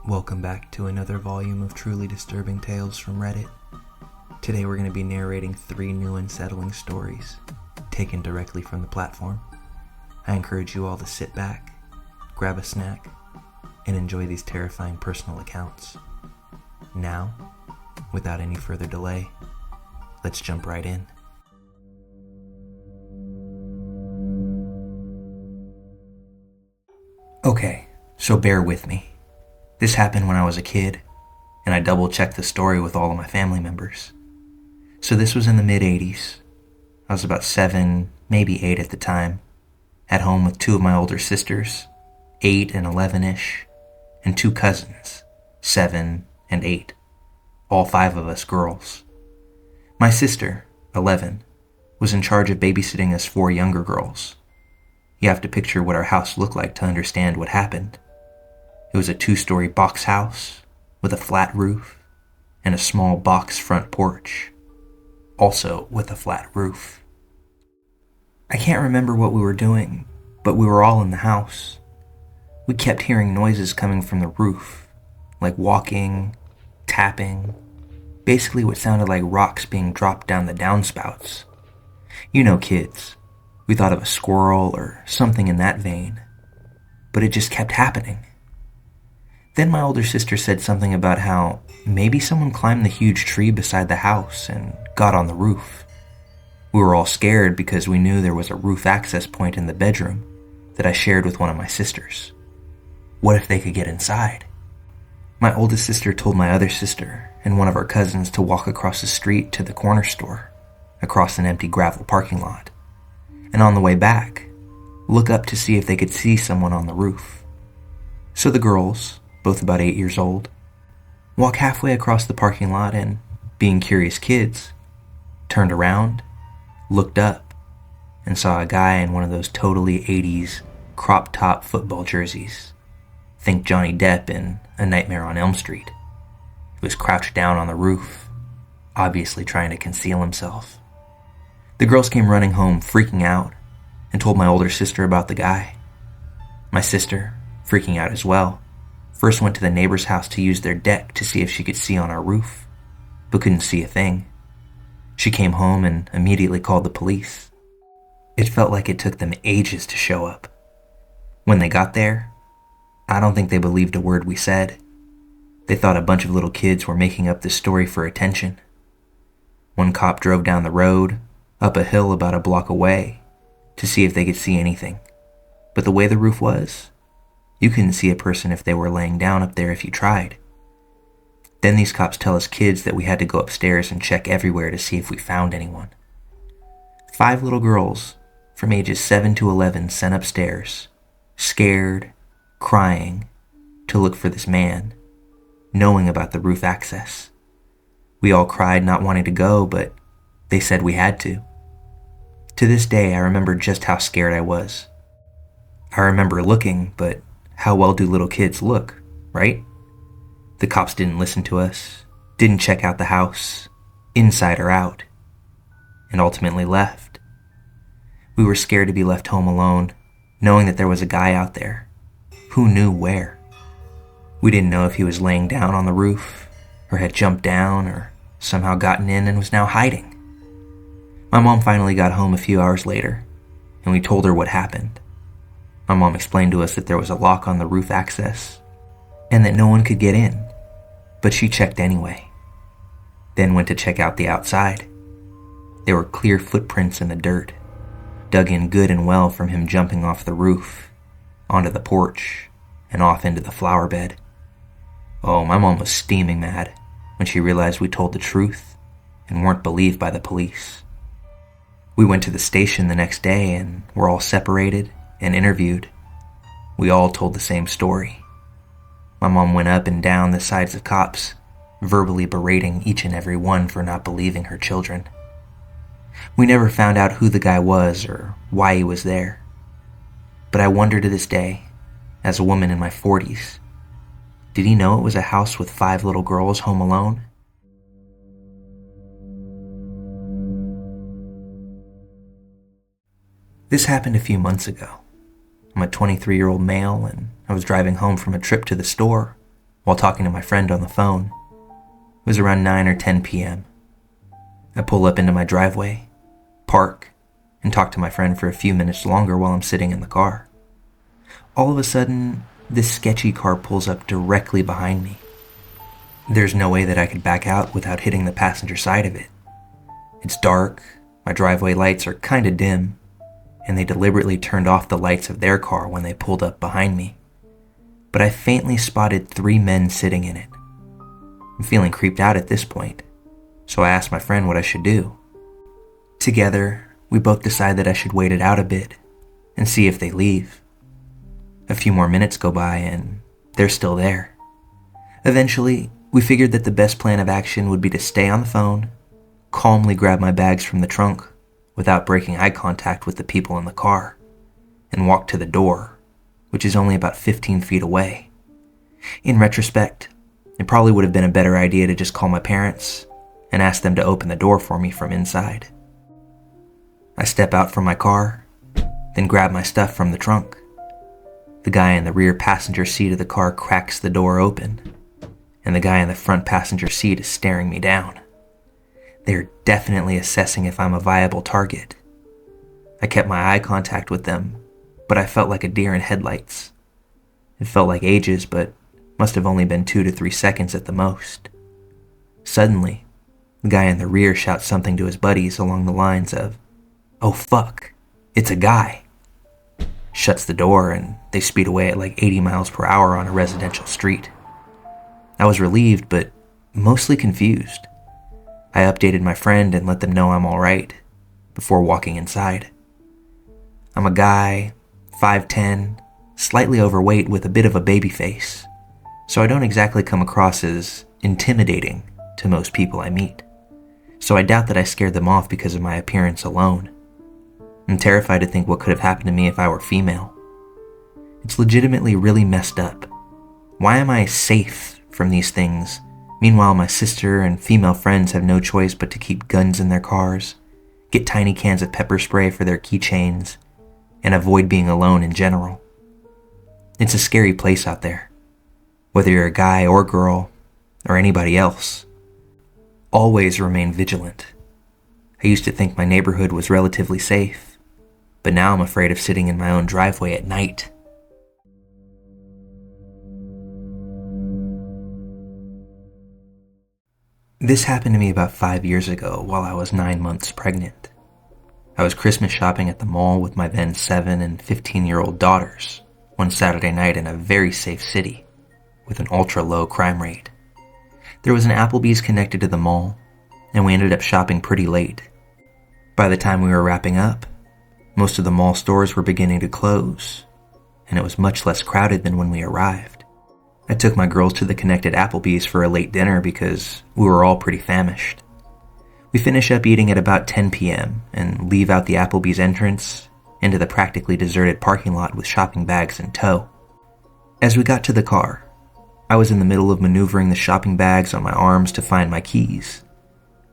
Welcome back to another volume of truly disturbing tales from Reddit. Today we're going to be narrating 3 new unsettling stories, taken directly from the platform. I encourage you all to sit back, grab a snack, and enjoy these terrifying personal accounts. Now, without any further delay, let's jump right in. Okay, so bear with me. This happened when I was a kid, and I double-checked the story with all of my family members. So this was in the mid-80s. I was about 7, maybe 8 at the time, at home with 2 of my older sisters, 8 and 11-ish, and 2 cousins, 7 and 8, all 5 of us girls. My sister, 11, was in charge of babysitting us 4 younger girls. You have to picture what our house looked like to understand what happened. It was a 2-story box house with a flat roof and a small box front porch, also with a flat roof. I can't remember what we were doing, but we were all in the house. We kept hearing noises coming from the roof, like walking, tapping, basically what sounded like rocks being dropped down the downspouts. You know, kids, we thought of a squirrel or something in that vein, but it just kept happening. Then my older sister said something about how maybe someone climbed the huge tree beside the house and got on the roof. We were all scared because we knew there was a roof access point in the bedroom that I shared with one of my sisters. What if they could get inside? My oldest sister told my other sister and one of our cousins to walk across the street to the corner store, across an empty gravel parking lot, and on the way back, look up to see if they could see someone on the roof. So the girls, both about 8 years old, walk halfway across the parking lot and, being curious kids, turned around, looked up, and saw a guy in one of those totally 80s crop-top football jerseys. Think Johnny Depp in A Nightmare on Elm Street. He was crouched down on the roof, obviously trying to conceal himself. The girls came running home, freaking out, and told my older sister about the guy. My sister, freaking out as well, first went to the neighbor's house to use their deck to see if she could see on our roof, but couldn't see a thing. She came home and immediately called the police. It felt like it took them ages to show up. When they got there, I don't think they believed a word we said. They thought a bunch of little kids were making up this story for attention. One cop drove down the road, up a hill about a block away, to see if they could see anything. But the way the roof was, you couldn't see a person if they were laying down up there if you tried. Then these cops tell us kids that we had to go upstairs and check everywhere to see if we found anyone. 5 little girls from ages 7 to 11 sent upstairs, scared, crying, to look for this man, knowing about the roof access. We all cried not wanting to go, but they said we had to. To this day, I remember just how scared I was. I remember looking, but how well do little kids look, right? The cops didn't listen to us, didn't check out the house, inside or out, and ultimately left. We were scared to be left home alone, knowing that there was a guy out there. Who knew where? We didn't know if he was laying down on the roof, or had jumped down, or somehow gotten in and was now hiding. My mom finally got home a few hours later, and we told her what happened. My mom explained to us that there was a lock on the roof access, and that no one could get in, but she checked anyway. Then went to check out the outside. There were clear footprints in the dirt, dug in good and well from him jumping off the roof, onto the porch, and off into the flower bed. Oh, my mom was steaming mad when she realized we told the truth and weren't believed by the police. We went to the station the next day and were all separated and interviewed. We all told the same story. My mom went up and down the sides of cops, verbally berating each and every one for not believing her children. We never found out who the guy was or why he was there. But I wonder to this day, as a woman in my 40s, did he know it was a house with 5 little girls home alone? This happened a few months ago. I'm a 23-year-old male and I was driving home from a trip to the store while talking to my friend on the phone. It was around 9 or 10 p.m. I pull up into my driveway, park, and talk to my friend for a few minutes longer while I'm sitting in the car. All of a sudden, this sketchy car pulls up directly behind me. There's no way that I could back out without hitting the passenger side of it. It's dark, my driveway lights are kinda dim, and they deliberately turned off the lights of their car when they pulled up behind me. But I faintly spotted 3 men sitting in it. I'm feeling creeped out at this point, so I asked my friend what I should do. Together, we both decide that I should wait it out a bit and see if they leave. A few more minutes go by and they're still there. Eventually, we figured that the best plan of action would be to stay on the phone, calmly grab my bags from the trunk without breaking eye contact with the people in the car, and walk to the door, which is only about 15 feet away. In retrospect, it probably would have been a better idea to just call my parents and ask them to open the door for me from inside. I step out from my car, then grab my stuff from the trunk. The guy in the rear passenger seat of the car cracks the door open, and the guy in the front passenger seat is staring me down. They're definitely assessing if I'm a viable target. I kept my eye contact with them, but I felt like a deer in headlights. It felt like ages, but must have only been 2 to 3 seconds at the most. Suddenly, the guy in the rear shouts something to his buddies along the lines of, "Oh fuck, it's a guy." Shuts the door and they speed away at like 80 miles per hour on a residential street. I was relieved, but mostly confused. I updated my friend and let them know I'm alright before walking inside. I'm a guy, 5'10", slightly overweight with a bit of a baby face, so I don't exactly come across as intimidating to most people I meet. So I doubt that I scared them off because of my appearance alone. I'm terrified to think what could have happened to me if I were female. It's legitimately really messed up. Why am I safe from these things? Meanwhile, my sister and female friends have no choice but to keep guns in their cars, get tiny cans of pepper spray for their keychains, and avoid being alone in general. It's a scary place out there, whether you're a guy or girl, or anybody else. Always remain vigilant. I used to think my neighborhood was relatively safe, but now I'm afraid of sitting in my own driveway at night. This happened to me about 5 years ago while I was 9 months pregnant. I was Christmas shopping at the mall with my then 7 and 15-year-old daughters one Saturday night in a very safe city with an ultra-low crime rate. There was an Applebee's connected to the mall, and we ended up shopping pretty late. By the time we were wrapping up, most of the mall stores were beginning to close, and it was much less crowded than when we arrived. I took my girls to the connected Applebee's for a late dinner because we were all pretty famished. We finish up eating at about 10 p.m. and leave out the Applebee's entrance into the practically deserted parking lot with shopping bags in tow. As we got to the car, I was in the middle of maneuvering the shopping bags on my arms to find my keys,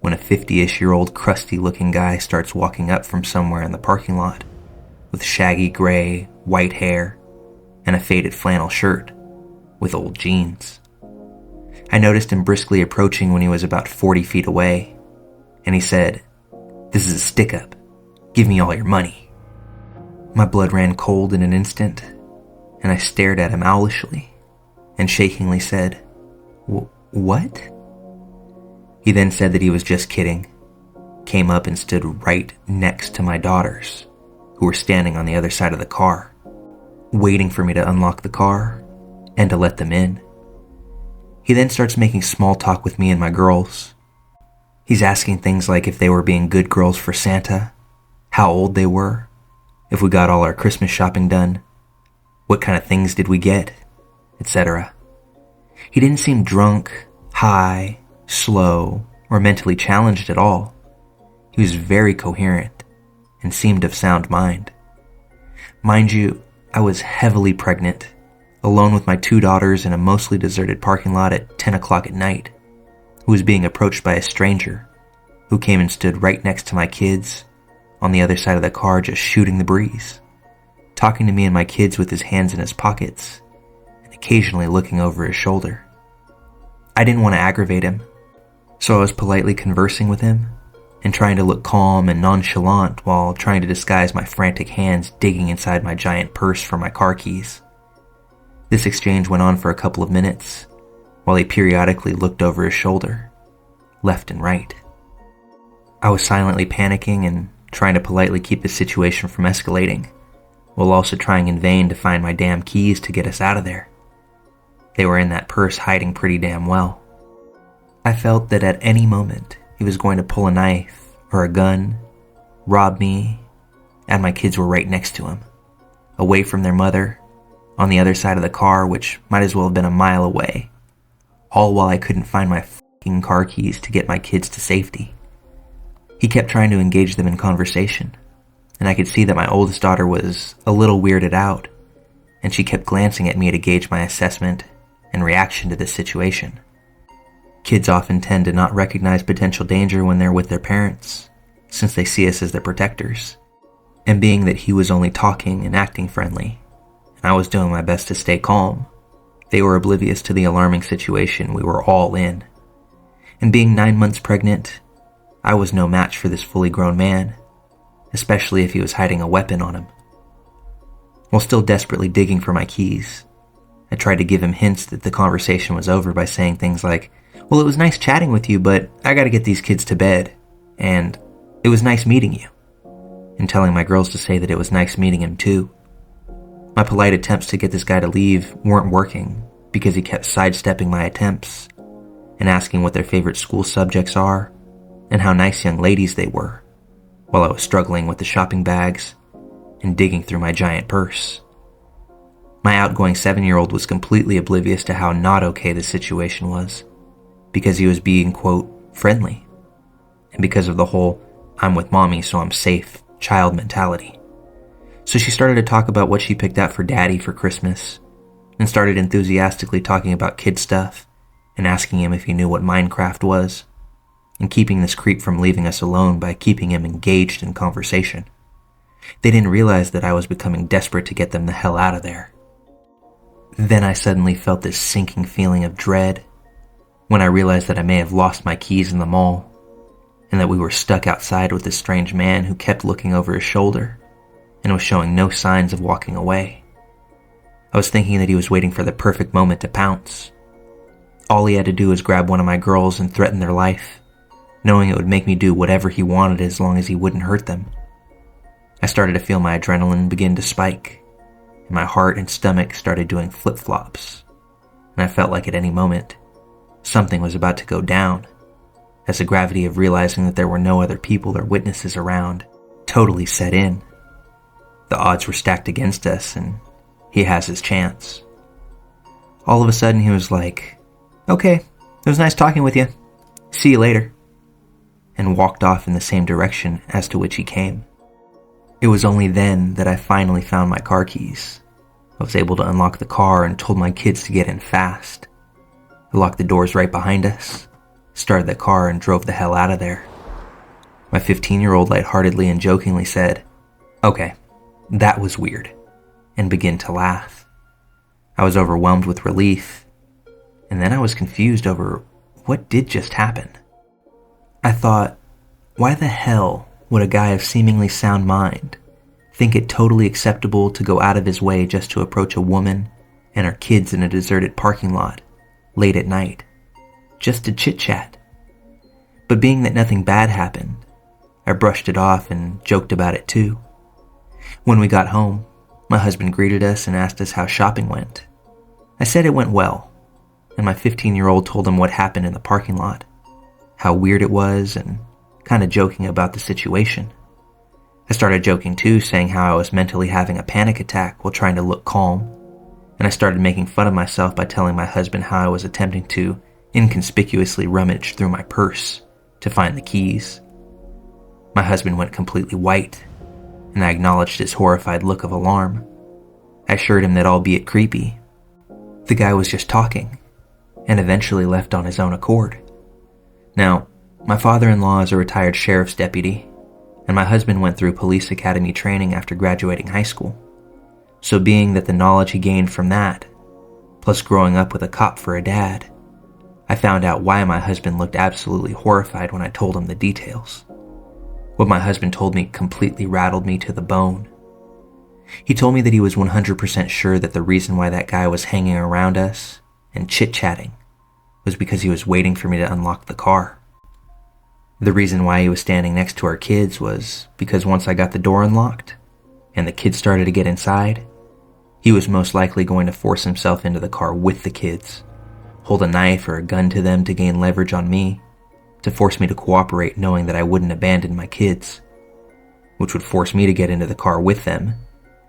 when a 50-ish-year-old crusty-looking guy starts walking up from somewhere in the parking lot with shaggy gray, white hair and a faded flannel shirt with old jeans. I noticed him briskly approaching when he was about 40 feet away, and he said, "This is a stick-up. Give me all your money." My blood ran cold in an instant, and I stared at him owlishly and shakingly said, "What?" He then said that he was just kidding, came up and stood right next to my daughters, who were standing on the other side of the car, waiting for me to unlock the car and to let them in. He then starts making small talk with me and my girls. He's asking things like if they were being good girls for Santa, how old they were, if we got all our Christmas shopping done, what kind of things did we get, etc. He didn't seem drunk, high, slow, or mentally challenged at all. He was very coherent and seemed of sound mind. Mind you, I was heavily pregnant, alone with my 2 daughters in a mostly deserted parking lot at 10 o'clock at night, who was being approached by a stranger who came and stood right next to my kids on the other side of the car just shooting the breeze, talking to me and my kids with his hands in his pockets occasionally looking over his shoulder. I didn't want to aggravate him, so I was politely conversing with him and trying to look calm and nonchalant while trying to disguise my frantic hands digging inside my giant purse for my car keys. This exchange went on for a couple of minutes, while he periodically looked over his shoulder, left and right. I was silently panicking and trying to politely keep the situation from escalating, while also trying in vain to find my damn keys to get us out of there. They were in that purse hiding pretty damn well. I felt that at any moment he was going to pull a knife or a gun, rob me, and my kids were right next to him, away from their mother, on the other side of the car, which might as well have been a mile away, all while I couldn't find my fucking car keys to get my kids to safety. He kept trying to engage them in conversation, and I could see that my oldest daughter was a little weirded out, and she kept glancing at me to gauge my assessment and reaction to this situation. Kids often tend to not recognize potential danger when they're with their parents, since they see us as their protectors. And being that he was only talking and acting friendly, and I was doing my best to stay calm, they were oblivious to the alarming situation we were all in. And being 9 months pregnant, I was no match for this fully grown man, especially if he was hiding a weapon on him. While still desperately digging for my keys, I tried to give him hints that the conversation was over by saying things like, "Well, it was nice chatting with you, but I gotta get these kids to bed," and "It was nice meeting you," and telling my girls to say that it was nice meeting him too. My polite attempts to get this guy to leave weren't working because he kept sidestepping my attempts and asking what their favorite school subjects are and how nice young ladies they were, while I was struggling with the shopping bags and digging through my giant purse. My outgoing 7-year-old was completely oblivious to how not okay the situation was, because he was being, quote, friendly, and because of the whole "I'm with mommy so I'm safe" child mentality. So she started to talk about what she picked out for daddy for Christmas, and started enthusiastically talking about kid stuff and asking him if he knew what Minecraft was, and keeping this creep from leaving us alone by keeping him engaged in conversation. They didn't realize that I was becoming desperate to get them the hell out of there. Then I suddenly felt this sinking feeling of dread when I realized that I may have lost my keys in the mall, and that we were stuck outside with this strange man who kept looking over his shoulder and was showing no signs of walking away. I was thinking that he was waiting for the perfect moment to pounce. All he had to do was grab one of my girls and threaten their life, knowing it would make me do whatever he wanted as long as he wouldn't hurt them. I started to feel my adrenaline begin to spike, and my heart and stomach started doing flip-flops, and I felt like at any moment, something was about to go down, as the gravity of realizing that there were no other people or witnesses around totally set in. The odds were stacked against us, and he has his chance. All of a sudden, he was like, "Okay, it was nice talking with you. See you later," and walked off in the same direction as to which he came. It was only then that I finally found my car keys. I was able to unlock the car and told my kids to get in fast. I locked the doors right behind us, started the car, and drove the hell out of there. My 15-year-old lightheartedly and jokingly said, "Okay, that was weird," and began to laugh. I was overwhelmed with relief, and then I was confused over what did just happen. I thought, why the hell would a guy of seemingly sound mind think it totally acceptable to go out of his way just to approach a woman and her kids in a deserted parking lot late at night, just to chit-chat? But being that nothing bad happened, I brushed it off and joked about it too. When we got home, my husband greeted us and asked us how shopping went. I said it went well, and my 15-year-old told him what happened in the parking lot, how weird it was, and kind of joking about the situation. I started joking too, saying how I was mentally having a panic attack while trying to look calm, and I started making fun of myself by telling my husband how I was attempting to inconspicuously rummage through my purse to find the keys. My husband went completely white, and I acknowledged his horrified look of alarm. I assured him that, albeit creepy, the guy was just talking, and eventually left on his own accord. Now, my father-in-law is a retired sheriff's deputy, and my husband went through police academy training after graduating high school. So being that the knowledge he gained from that, Plus, growing up with a cop for a dad, I found out why my husband looked absolutely horrified when I told him the details. What my husband told me completely rattled me to the bone. He told me that he was 100% sure that the reason why that guy was hanging around us and chit-chatting was because he was waiting for me to unlock the car. The reason why he was standing next to our kids was because once I got the door unlocked and the kids started to get inside, he was most likely going to force himself into the car with the kids, hold a knife or a gun to them to gain leverage on me, to force me to cooperate knowing that I wouldn't abandon my kids, which would force me to get into the car with them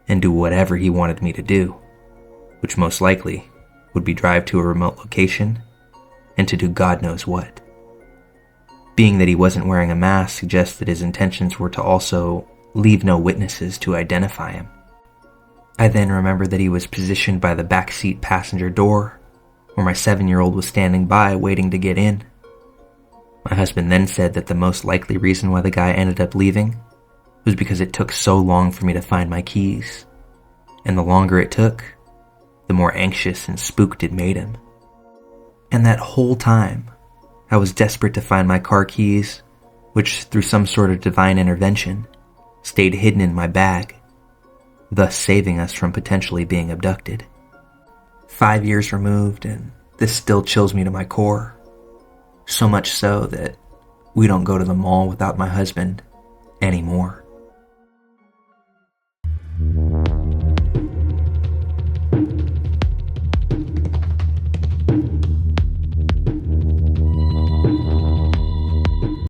and do whatever he wanted me to do, which most likely would be drive to a remote location and to do God knows what. Being that he wasn't wearing a mask suggests that his intentions were to also leave no witnesses to identify him. I then remembered that he was positioned by the backseat passenger door, where my 7-year-old was standing by waiting to get in. My husband then said that the most likely reason why the guy ended up leaving was because it took so long for me to find my keys, and the longer it took, the more anxious and spooked it made him. And that whole time, I was desperate to find my car keys, which, through some sort of divine intervention, stayed hidden in my bag, thus saving us from potentially being abducted. 5 years removed, and this still chills me to my core. So much so that we don't go to the mall without my husband anymore.